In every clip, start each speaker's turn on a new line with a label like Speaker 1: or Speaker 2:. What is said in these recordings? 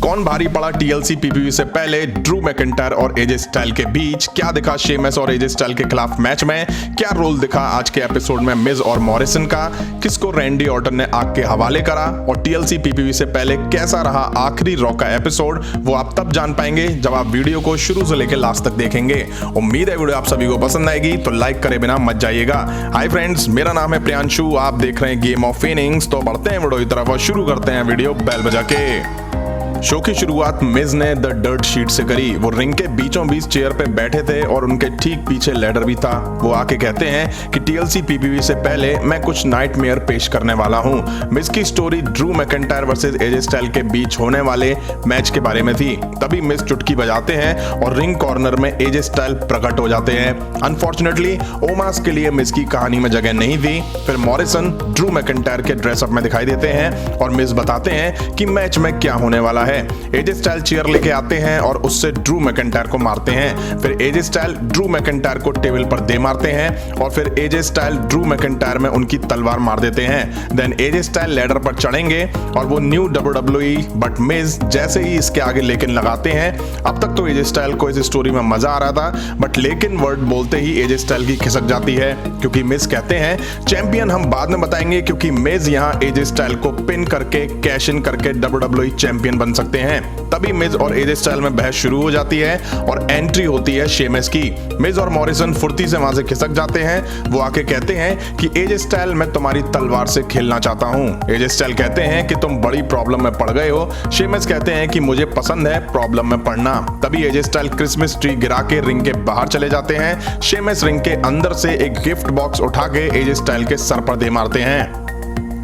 Speaker 1: कौन भारी पड़ा टीएलसी पीपीवी से पहले ड्रू मैकिंटायर और एजे स्टाइल के बीच, क्या दिखा शेमस और एजे स्टाइल के खिलाफ मैच में, क्या रोल दिखा आज के एपिसोड में मिज और मॉरिसन का, किसको रैंडी ऑर्टन ने आग के हवाले करा और टीएलसी पीपीवी से पहले कैसा रहा आखिरी रॉ का एपिसोड, वो आप तब जान पाएंगे जब आप वीडियो को शुरू से लेकर लास्ट तक देखेंगे। उम्मीद है वीडियो आप सभी को पसंद आएगी, तो लाइक करे बिना मत जाइएगा। हाय फ्रेंड्स, मेरा नाम है प्रियांशु, आप देख रहे हैं गेम ऑफ इनिंग्स। तो बढ़ते हैं वीडियो की तरफ और शुरू करते हैं वीडियो बेल बजा के। शो की शुरुआत मिज ने द डर्ट शीट से करी। वो रिंग के बीचों बीच चेयर पे बैठे थे और उनके ठीक पीछे लैडर भी था। वो आके कहते हैं कि टीएलसी पीपीवी से पहले मैं कुछ नाइटमेयर पेश करने वाला हूँ। मिज की स्टोरी ड्रू मैकिंटायर वर्सेस एजे स्टाइल के बीच होने वाले मैच के बारे में थी। तभी मिज चुटकी बजाते हैं और रिंग कॉर्नर में एजे स्टाइल प्रकट हो जाते हैं। अनफॉर्चुनेटली ओमास के लिए मिज की कहानी में जगह नहीं थी। फिर मॉरिसन ड्रू मैकिंटायर के ड्रेसअप में दिखाई देते हैं और मिज बताते हैं कि मैच में क्या होने वाला है। एजे स्टाइल चेयर लेके आते हैं और उससे ड्रू मैकिंटायर को मारते हैं। फिर एजे स्टाइल ड्रू मैकिंटायर को टेबल पर दे मारते हैं और फिर एजे स्टाइल ड्रू मैकिंटायर में उनकी तलवार मार देते हैं। देन एजे स्टाइल लैडर पर चढ़ेंगे और वो न्यू डब्ल्यूडब्ल्यूई बट मिज जैसे ही इसके आगे लेकिन लगाते हैं। अब तक तो एजे स्टाइल को इस स्टोरी में मजा आ रहा था, बट लेकिन वर्ड बोलते ही एजे स्टाइल की खिसक जाती है, क्योंकि मिज कहते हैं चैंपियन हम बाद में बताएंगे, क्योंकि मिज यहाँ एजे स्टाइल को पिन करके कैश इन करके डब्ल्यूडब्ल्यूई चैंपियन बन सकते हैं। तभी मिज और एजे स्टाइल में बहस शुरू हो जाती है और एंट्री होती है शेमस की। मिज और मॉरिसन फुर्ती से वहां से खिसक जाते हैं। वो आके कहते हैं कि एजे स्टाइल मैं तुम्हारी तलवार से खेलना चाहता हूं। एजे स्टाइल कहते हैं कि तुम बड़ी प्रॉब्लम में पड़ गए हो। शेमस कहते हैं कि मुझे पसंद है प्रॉब्लम में पड़ना। तभी एजे स्टाइल क्रिसमस ट्री गिरा के रिंग के बाहर चले जाते हैं। शेमस रिंग के अंदर से एक गिफ्ट बॉक्स उठा के एजे स्टाइल के सर पर दे मारते हैं।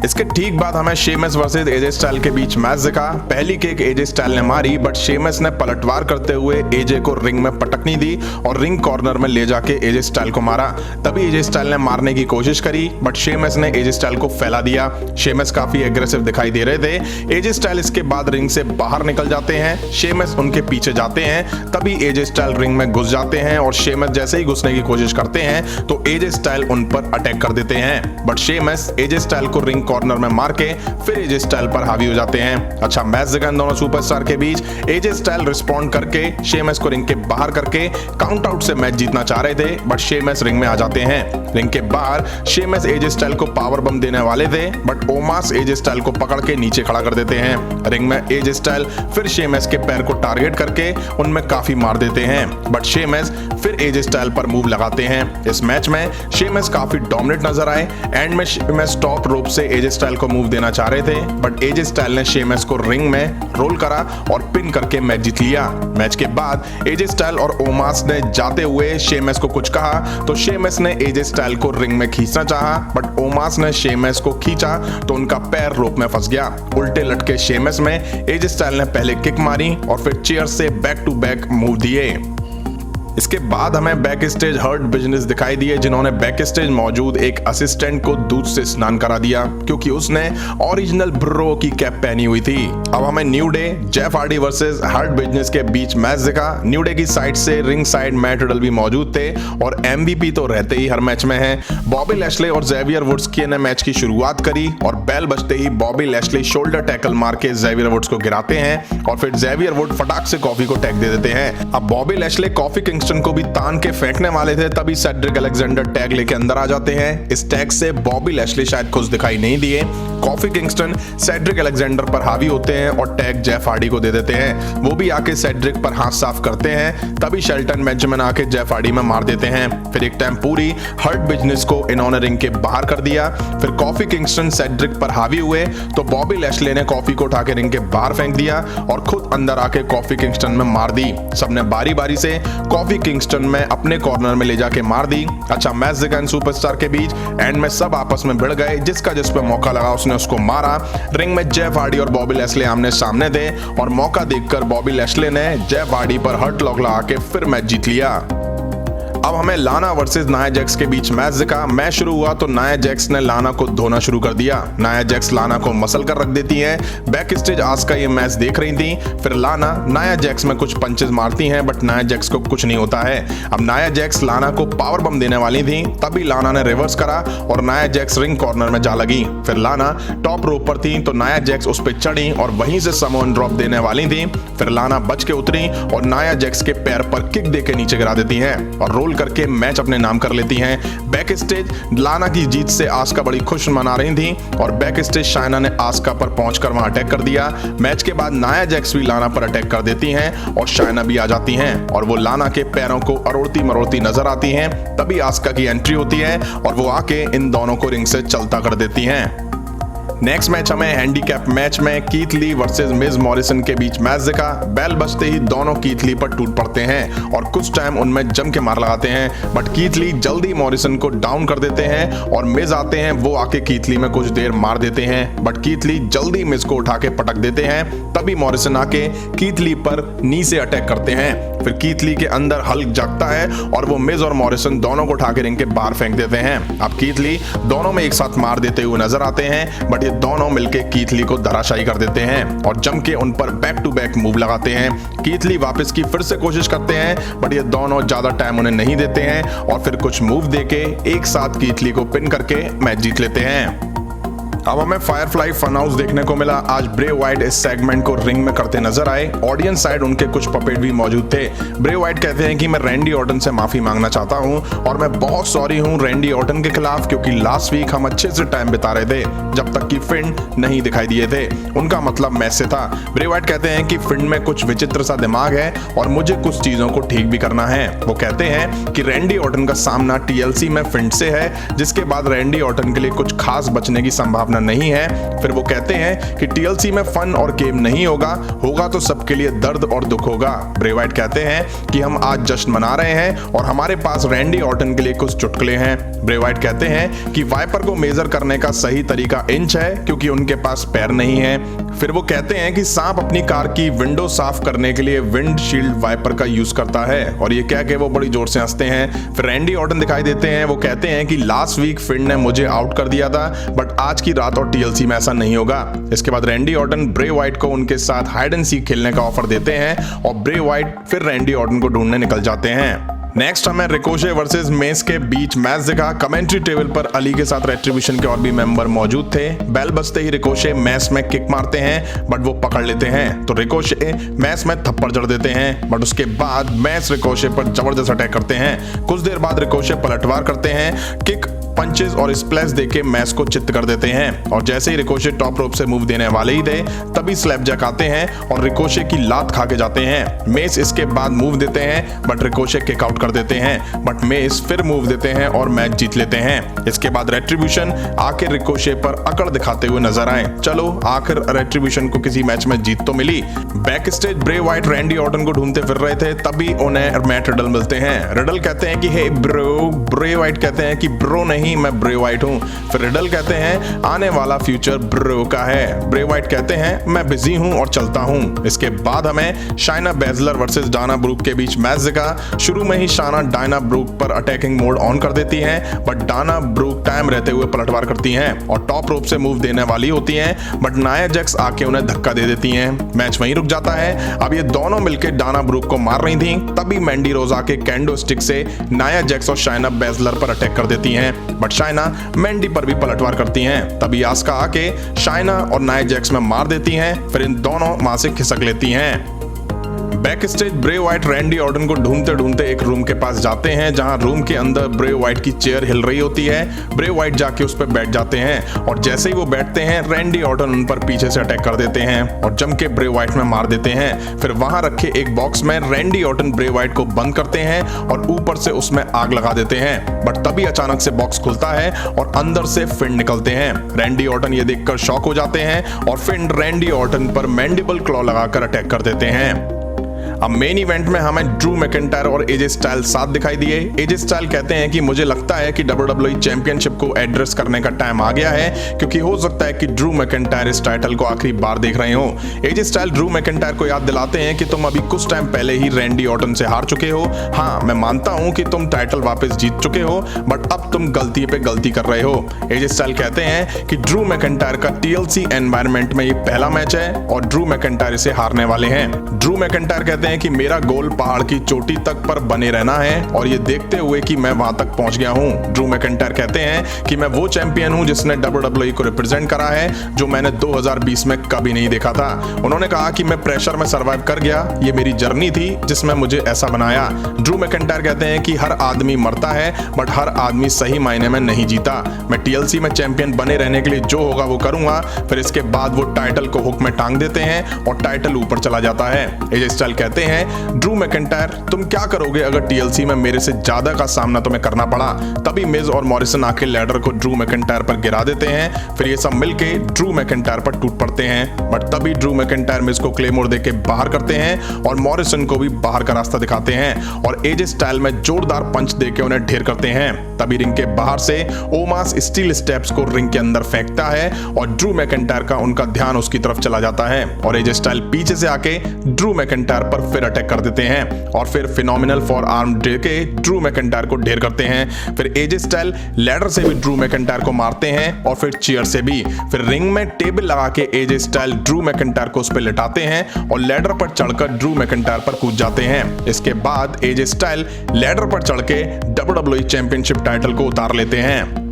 Speaker 1: इसके ठीक बाद हमें शेमस वर्सेस एजे स्टाइल के बीच मैच दिखा। पहली किक एजे स्टाइल ने मारी, बट शेमस ने पलटवार करते हुए एजे को रिंग में पटकनी दी और रिंग कॉर्नर में ले जाके एजे स्टाइल को मारा। तभी एजे स्टाइल ने मारने की कोशिश करी, बट शेमस ने एजे स्टाइल को फैला दिया। शेमस काफी एग्रेसिव दिखाई दे रहे थे। एजे स्टाइल इसके बाद रिंग से बाहर निकल जाते हैं। शेमस उनके पीछे जाते हैं। तभी एजे स्टाइल रिंग में घुस जाते हैं और शेमस जैसे ही घुसने की कोशिश करते हैं तो एजे स्टाइल उन पर अटैक कर देते हैं, बट शेमस एजे स्टाइल को रिंग कॉर्नर में मार के फिर एजे स्टाइल पर हावी हो जाते हैं। अच्छा मैच दिखा इन दोनों सुपरस्टार के बीच। एजे स्टाइल रिस्पॉन्ड करके शेमस को रिंग के बाहर करके काउंट आउट से मैच जीतना चाह रहे थे, बट शेमस रिंग में आ जाते हैं। रिंग के बाहर शेमस एजे स्टाइल को पावर बम देने वाले थे, बट ओमास एजे स्टाइल को पकड़ के नीचे खड़ा कर देते हैं। रिंग में एजे स्टाइल फिर शेमस के पैर को टारगेट करके उनमें काफी मार देते हैं, बट शेमस फिर एजे स्टाइल पर मूव लगाते हैं। इस मैच में शेमस काफी डोमिनेट नजर आए। एंड में शेमस टॉप रोप से एजे स्टाइल को मूव देना चाह रहे थे, बट एजे स्टाइल ने शेमस को रिंग में रोल करा और पिन करके मैच जीत लिया। मैच के बाद एजे स्टाइल और ओमास ने जाते हुए शेमस को कुछ कहा, तो शेमस ने एजे स्टाइल को रिंग में खींचना चाहा, बट ओमास ने शेमस को खींचा तो उनका पैर रोप में फंस गया। उल्टे लटके शेमस में एजे स्टाइल ने पहले किक मारी और फिर चेयर से बैक टू बैक मूव दिए। इसके बाद हमें बैक स्टेज हर्ट बिजनेस दिखाई दिए, जिन्होंने बैक स्टेज मौजूद एक असिस्टेंट को दूध से स्नान करा दिया, क्योंकि उसने ओरिजिनल ब्रो की कैप पहनी हुई थी। अब हमें New Day Jeff Hardy versus Hurt Business के बीच मैच दिखा। न्यू डे की साइड से रिंग साइड मैट रिडल भी मौजूद थे और एमवीपी तो रहते ही हर मैच में है। बॉबी लैशले और जेवियर वुड्स की ने मैच की शुरुआत करी और बेल बजते ही बॉबी लैशले शोल्डर टैकल मार के जेवियर वुड्स को गिराते हैं और फिर जेवियर वुड फटाक से कॉफी को टैग दे देते हैं। अब बॉबी लैशले कॉफी किंगस्टन को भी तान के फेंकने वाले थे, तभी सेड्रिक अलेक्जेंडर टैग लेके अंदर आ जाते हैं। इस टैग से बॉबी लैशले शायद खुश दिखाई नहीं दिए। कॉफी किंगस्टन सेड्रिक अलेक्जेंडर पर हावी होते हैं और टैग जेफ हार्डी को दे देते हैं। वो भी आके सेड्रिक पर हाथ साफ करते हैं। तभी शेल्टन बेंजामिन आके जेफ हार्डी में मार देते हैं। फिर एक टाइम पूरी हर्ट बिजनेस को इन्होंने रिंग के बाहर कर दिया। फिर कॉफी किंगस्टन सेड्रिक पर हावी हुए तो बॉबी लैशले ने कॉफी को उठा के रिंग के बाहर फेंक दिया और खुद अंदर आके कॉफी किंगस्टन में मार दी। सबने बारी बारी से कॉफी किंगस्टन में अपने कॉर्नर में ले जाके मार दी। अच्छा मैच दिखा इन सुपरस्टार के बीच। एंड में सब आपस में भिड़ गए, जिसका जिस पे मौका लगा उसने उसको मारा। रिंग में जेफ हार्डी और बॉबी लैशले आमने सामने थे और मौका देखकर बॉबी लैशले ने जेफ हार्डी पर हर्ट लॉक लगा के फिर मैच जीत लिया। अब हमें लाना वर्सेस नाया जैक्स के बीच मैच दिखा। मैच शुरू हुआ तो नाया जैक्स ने लाना को धोना शुरू कर दिया। नाया जैक्स लाना को मसल कर रख देती हैं। बैक स्टेज आस्का ये मैच देख रही थी। फिर लाना नाया जैक्स में कुछ पंचेस मारती हैं बट नाया जैक्स को कुछ नहीं होता है। अब नाया जैक्स लाना को पावर बम देने वाली थी, तभी लाना ने रिवर्स करा और नाया जैक्स रिंग कॉर्नर में जा लगी। फिर लाना टॉप रोप पर थी तो नाया जैक्स उस पर चढ़ी और वहीं से समोन ड्रॉप देने वाली थी। फिर लाना बच के उतरी और नाया जैक्स के पैर पर किक देके नीचे गिरा देती हैं और रोल करके मैच अपने नाम कर लेती हैं। बैक स्टेज लाना की जीत से आस्का बड़ी खुश मना रही थी और बैक स्टेज शाइना ने आस्का पर पहुंचकर वहां अटैक कर दिया। मैच के बाद नाया जैक्स भी लाना पर अटैक कर देती हैं और शाइना भी आ जाती हैं और वो लाना के पैरों को अरोड़ती मरोड़ती नजर आती हैं। तभी आस्का की एंट्री होती है और वो आके इन दोनों को रिंग से चलता कर देती हैं। नेक्स्ट मैच हमें हैंडीकैप मैच में कीथ ली वर्सेस मिज मॉरिसन के बीच मैच दिखा। बेल बजते ही दोनों कीथ ली पर टूट पड़ते हैं और कुछ टाइम उनमें जम के मार लगाते हैं बट कीथ ली जल्दी मॉरिसन को डाउन कर देते हैं और मिज आते हैं। वो आके कीथ ली में कुछ देर मार देते हैं बट कीथ ली जल्दी मिज को उठा के पटक देते हैं। तभी मॉरिसन आके कीथ ली पर नी से अटैक करते हैं। फिर कीथ ली के अंदर हल्क जागता है और वो मिज और मॉरिसन दोनों को उठा के रिंग के बाहर फेंक देते हैं। अब कीथ ली दोनों में एक साथ मार देते हुए नजर आते हैं बट ये दोनों मिलके कीथ ली को धराशायी कर देते हैं और जम के उन पर बैक टू बैक मूव लगाते हैं। कीथ ली वापस की फिर से कोशिश करते हैं बट ये दोनों ज्यादा टाइम उन्हें नहीं देते हैं और फिर कुछ मूव देके एक साथ कीथ ली को पिन करके मैच जीत लेते हैं। अब हमें फायरफ्लाई फन हाउस देखने को मिला। आज ब्रे वाइट इस सेगमेंट को रिंग में करते नजर आए। ऑडियंस साइड उनके कुछ पपेट भी मौजूद थे। ब्रे वाइट कहते हैं कि मैं रैंडी ऑर्टन से माफी मांगना चाहता हूं और मैं बहुत सॉरी हूं रैंडी ऑर्टन के खिलाफ, क्योंकि लास्ट वीक हम अच्छे से टाइम बिता रहे थे जब तक कि फिन नहीं दिखाई दिए थे। उनका मतलब मैच से था। ब्रे वाइट कहते हैं कि फिन में कुछ विचित्र सा दिमाग है और मुझे कुछ चीजों को ठीक भी करना है। वो कहते हैं कि रैंडी ऑर्टन का सामना टीएलसी में फिन से है, जिसके बाद रैंडी ऑर्टन के लिए कुछ खास बचने की संभावना नहीं है। फिर वो कहते हैं कि टीएलसी में फन और गेम नहीं होगा तो सबके लिए दर्द और दुख होगा। ब्रे वाइट कहते हैं कि हम आज जश्न मना रहे हैं और हमारे पास रैंडी ऑर्टन के लिए कुछ चुटकुले हैं। ब्रे वाइट कहते हैं कि वाइपर को मेजर करने का सही तरीका इंच है क्योंकि उनके पास पैर नहीं है। फिर वो कहते हैं कि सांप अपनी कार की विंडो साफ करने के लिए विंड शील्ड वाइपर का यूज करता है और ये कह के वो बड़ी जोर से हंसते हैं। फिर रैंडी ऑर्टन दिखाई देते हैं। वो कहते हैं कि लास्ट वीक फिन ने मुझे आउट कर दिया था बट आज की रात और टीएलसी में ऐसा नहीं होगा। इसके बाद रैंडी ऑर्टन ब्रे वाइट को उनके साथ हाइड एंड सीक खेलने का ऑफर देते हैं और ब्रे वाइट फिर रैंडी ऑर्टन को ढूंढने निकल जाते हैं। नेक्स्ट हमें रिकोशे वर्सेस मेस के बीच मैच दिखा। कमेंट्री टेबल पर अली के साथ रेट्रिब्यूशन के और भी मेंबर मौजूद थे। बेल बजते ही रिकोशे मैस में किक मारते हैं बट वो पकड़ लेते हैं तो रिकोशे मैस में थप्पड़ जड़ देते हैं बट उसके बाद मैस रिकोशे पर जबरदस्त अटैक करते हैं। कुछ देर बाद रिकोशे पलटवार करते हैं, किक पंचेस और स्प्लैश देके मैच को चित्त कर देते हैं और जैसे ही रिकोशे टॉप रोप से मूव देने वाले ही थे तभी स्लैपजैक आते हैं और रिकोशे की लात खा के जाते हैं। मेस इसके बाद मूव देते हैं बट रिकोशे किक आउट कर देते हैं बट मेस फिर मूव देते हैं और मैच जीत लेते हैं। इसके बाद रेट्रिब्यूशन आके रिकोशे पर अकड़ दिखाते हुए नजर आए। चलो आखिर रेट्रिब्यूशन को किसी मैच में जीत तो मिली। Back stage Bray Wyatt Randy Orton को ढूंढते फिर रहे थे, तभी उन्हें मैट रिडल मिलते हैं। रिडल कहते हैं कि हे ब्रो। ब्रे वाइट कहते हैं कि ब्रो नहीं, मैं ब्रे वाइट हूं। फिर रिडल कहते हैं आने वाला फ्यूचर ब्रो का है। ब्रे वाइट कहते हैं मैं बिजी हूं और चलता हूं। इसके बाद हमें Shayna Baszler versus Dana Brooke के बीच मैच दिखा। शुरू में ही शाइना डायना ब्रूक पर अटैकिंग मोड ऑन कर देती हैं बट डायना ब्रूक टाइम रहते हुए पलटवार करती हैं और टॉप रोप से मूव देने वाली होती हैं बट नाया जैक्स आके उन्हें धक्का दे देती हैं। मैच वहीं रुक जाता है। अब ये दोनों मिलकर डायना ब्रूक को मार रही थी, तभी मैंडी रोज आके कैंडो स्टिक से नाया जैक्स और शाइना बेजलर पर अटैक कर देती हैं बट शाइना मैंडी पर भी पलटवार करती हैं। तभी आस्का आके शाइना और नाया जैक्स में मार देती हैं, फिर इन दोनों वहां से खिसक लेती हैं। Back stage Bray Wyatt Randy Orton को ढूंढते ढूंढते एक रूम के पास जाते हैं जहां रूम के अंदर ब्रे वाइट की चेयर हिल रही होती है। ब्रे वाइट जाके उस पर बैठ जाते हैं और जैसे ही वो बैठते हैं रैंडी ऑर्टन उन पर पीछे से अटैक कर देते हैं और जम के ब्रे वाइट में मार देते हैं। फिर वहां रखे एक बॉक्स में रैंडी ऑर्टन ब्रे वाइट को बंद करते हैं और ऊपर से उसमें आग लगा देते हैं बट तभी अचानक से बॉक्स खुलता है और अंदर से फिन निकलते हैं। रैंडी ऑर्टन ये देखकर शॉक हो जाते हैं और फिन रैंडी ऑर्टन पर मैंडिबल क्लॉ लगाकर अटैक कर देते हैं। अब मेन इवेंट में हमें ड्रू मैकिंटायर और एजे स्टाइल साथ दिखाई दिए। एजे स्टाइल कहते हैं कि मुझे लगता है कि WWE चैंपियनशिप को एड्रेस करने का टाइम आ गया है, क्योंकि हो सकता है कि ड्रू मैकिंटायर इस टाइटल को आखिरी बार देख रहे हो। एजे स्टाइल ड्रू मैकिंटायर को याद दिलाते हैं कि तुम अभी कुछ टाइम पहले ही रैंडी ऑर्टन से हार चुके हो। हाँ, मैं मानता हूं कि तुम टाइटल वापस जीत चुके हो, बट अब तुम गलती पे गलती कर रहे हो। एजे स्टाइल कहते हैं कि ड्रू मैकिंटायर का TLC एनवायरनमेंट में ये पहला मैच है और ड्रू मैकिंटायर इसे हारने वाले हैं। ड्रू मैकिंटायर कहते हैं कि मेरा गोल पहाड़ की चोटी तक पर बने रहना है और ये देखते हुए कि मैं वहां तक पहुंच गया हूं। ड्रू मैकिंटायर कहते हैं कि मैं वो चैंपियन हूं जिसने WWE को रिप्रेजेंट करा है, जो मैंने 2020 में कभी नहीं देखा था। उन्होंने कहा कि मैं प्रेशर में सर्वाइव कर गया, ये मेरी जर्नी थी जिसमें मुझे ऐसा बनाया। ड्रू मैकिंटायर कहते हैं कि हर आदमी मरता है, बट हर आदमी सही मायने में नहीं जीता। मैं TLC में चैंपियन बने रहने के लिए जो होगा वो करूंगा। फिर इसके बाद वो टाइटल को हुक में टांग देते हैं और टाइटल ऊपर चला जाता है। एजे स्टाइल कहते हैं, ड्रू मैकिंटायर तुम क्या करोगे अगर TLC में मेरे से ज्यादा का सामना तुम्हें करना पड़ा। तभी मिज और मॉरिसन आके लैडर को ड्रू मैकिंटायर पर गिरा देते हैं। फिर ये सब मिलके ड्रू मैकिंटायर पर टूट पड़ते हैं, बट तभी ड्रू मैकिंटायर मिज को क्लेमोर देके बाहर करते हैं और मॉरिसन को भी बाहर का रास्ता दिखाते हैं और एजे स्टाइल में जोरदार पंच देके उन्हें ढेर करते हैं। तभी रिंग के बाहर से ओमास स्टील स्टेप्स को रिंग के अंदर फेंकता है और ड्रू मैकिंटायर का उनका ध्यान उसकी तरफ चला जाता है और एजे स्टाइल पीछे से आके ड्रू मैकिंटायर पर फिर अटैक कर देते हैं और फिर फिनोमिनल फॉर आर्म देके ड्रू मैकिंटायर को ढेर करते हैं। फिर एजे स्टाइल लैडर से भी ड्रू मैकिंटायर को मारते हैं और फिर चेयर से भी। फिर रिंग में टेबल लगा के एजे स्टाइल ड्रू मैकिंटायर को उस पर लेटाते हैं और लैडर पर चढ़कर ड्रू मैकिंटायर पर कूद जाते हैं। इसके बाद एजे स्टाइल लैडर पर चढ़ के WWE चैंपियनशिप टाइटल को उतार लेते हैं।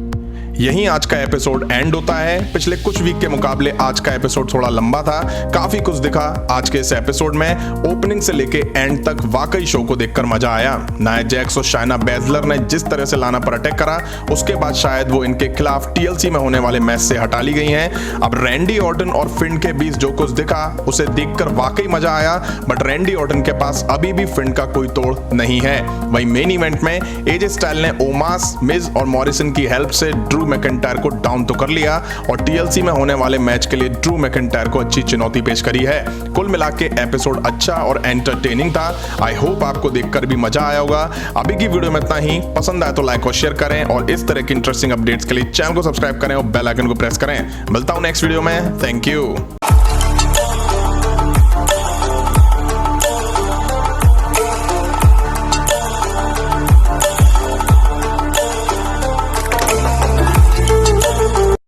Speaker 1: यहीं आज का एपिसोड एंड होता है। पिछले कुछ वीक के मुकाबले आज का एपिसोड थोड़ा लंबा था, काफी कुछ दिखा आज के इस एपिसोड में। ओपनिंग से लेके एंड तक वाकई शो को देखकर मजा आया। नाया जैक्स और शायना बैजलर ने जिस तरह से लाना पर अटैक करा, उसके बाद शायद वो इनके खिलाफ TLC में होने वाले मैच से हटा ली गई हैं। अब रैंडी ऑर्टन और फिन के बीच जो कुछ दिखा उसे देखकर वाकई मजा आया, बट रैंडी ऑर्टन के पास अभी भी फिन का कोई तोड़ नहीं है। वहीं मेन इवेंट में एजे स्टाइल ने ओमास, मिज और मॉरिसन की हेल्प से ड्रू मैकिंटायर को डाउन तो कर लिया और TLC में होने वाले मैच के लिए ड्रू मैकिंटायर को अच्छी चुनौती पेश करी है। कुल मिला के एपिसोड अच्छा और एंटरटेनिंग था। आई होप आपको देखकर भी मजा आया होगा। अभी की वीडियो में इतना ही। पसंद आए तो लाइक और शेयर करें और इस तरह की इंटरेस्टिंग अपडेट्स के लिए चैनल को सब्सक्राइब करें और बेल आइकन को प्रेस करें। मिलता हूं नेक्स्ट वीडियो में। Thank you.